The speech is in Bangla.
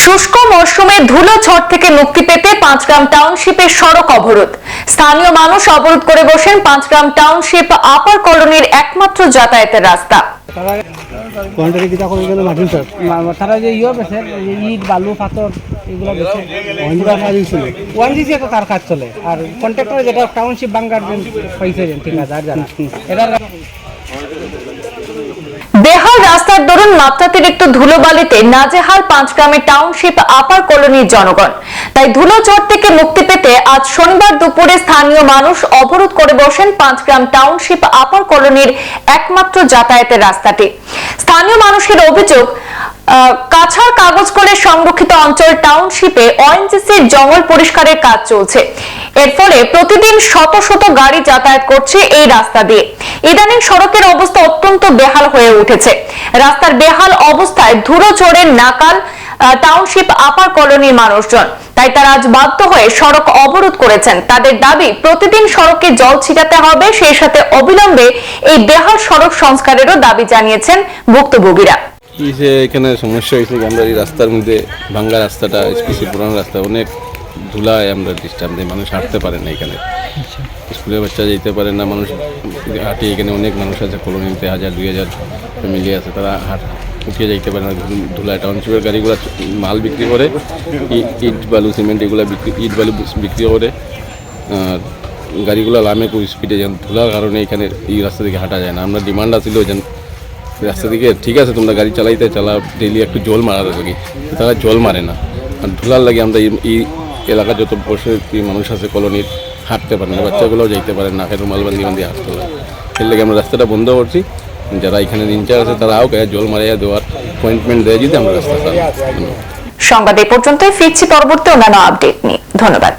শুষ্ক মরশুমে ধুলো ঝড় থেকে মুক্তি পেতে পাঁচগ্রাম টাউনশিপের সড়ক অবরোধ। স্থানীয় মানুষ অবরোধ করে বসেন পাঁচগ্রাম টাউনশিপ আপার কলোনির একমাত্র যাতায়াতের রাস্তা। তারা যে ইট বালু পাথর এগুলো তার কাজ চলে আর কন্ট্রাক্টর যেটা টাউনশিপ বাঙ্গার পাইছে ঠিক আছে আর জানা এটা বেহাল রাস্তার দরুন মাত্রাতিরিক্ত ধুলোবালিতে নাজেহাল পাঁচগ্রামের টাউনশিপ আপার কলোনির জনগণ। তাই ধুলো ঝড় থেকে মুক্তি পেতে আজ শনিবার দুপুরে স্থানীয় মানুষ অবরোধ করে বসেন পাঁচগ্রাম টাউনশিপ আপার কলোনির একমাত্র যাতায়াতের রাস্তাটি। স্থানীয় মানুষের অভিযোগ, কাছাড় কাগজ করে সংরক্ষিত অঞ্চল টাউনশিপে ওএনজিসির জঙ্গল পরিষ্কারের কাজ চলছে। এর ফলে প্রতিদিন শত শত গাড়ি যাতায়াত করছে এই রাস্তা দিয়ে। ইদানিং সড়কের অবস্থা অত্যন্ত বেহাল হয়ে উঠেছে। রাস্তার বেহাল অবস্থায় ধুলো ঝড়ের নাকাল টাউনশিপ আপার কলোনির মানুষজন। তাই তারা আজ বাধ্য হয়ে সড়ক অবরোধ করেছেন। তাদের দাবি, প্রতিদিন সড়কে জল ছিটাতে হবে, সেই সাথে অবিলম্বে এই বেহাল সড়ক সংস্কারেরও দাবি জানিয়েছেন ভুক্তভোগীরা। কি যে এখানে সমস্যা হয়েছে, আমরা এই রাস্তার মধ্যে ভাঙ্গা রাস্তাটা স্পেশালি পুরানো রাস্তা, অনেক ধুলায় আমরা ডিস্টার্ব দিই, মানুষ হাঁটতে পারে না। এখানে স্কুলের বাচ্চা যেতে পারে না, মানুষ হাঁটে। এখানে অনেক মানুষ আছে কলোনিতে, 1000-2000 ফ্যামিলি আছে, তারা উঠিয়ে যাইতে পারে না ধুলায়। টাউনশিপের গাড়িগুলো মাল বিক্রি করে, ইট বালু সিমেন্ট এগুলো ইট বালু বিক্রি করে। আর গাড়িগুলো লামে খুব স্পিডে যান, ধুলার কারণে এখানে এই রাস্তা থেকে হাঁটা যায় না। আমরা ডিমান্ড আসছিল যেন রাস্তা দিকে ঠিক আছে তোমরা গাড়ি চালাও, ডেলি একটু জল মারার লাগে, তারা জল মারে না। আর ধুলার লাগে আমরা এই এলাকার যত বসে মানুষ আছে কলোনির হাঁটতে পারে না, বাচ্চাগুলোও যাইতে পারে না, নাকের রুমাল বান্ধি হাঁটতে পারে। এর লাগে আমরা রাস্তাটা বন্ধ করছি। যারা এখানে ইনচার্জ আছে তারাও জল মারাইয়া দেওয়ার অ্যাপয়েন্টমেন্ট দেয় যদি আমরা রাস্তা। সংবাদ এই পর্যন্তই, ফিরছি পরবর্তী অন্যান্য আপডেট নিয়ে। ধন্যবাদ।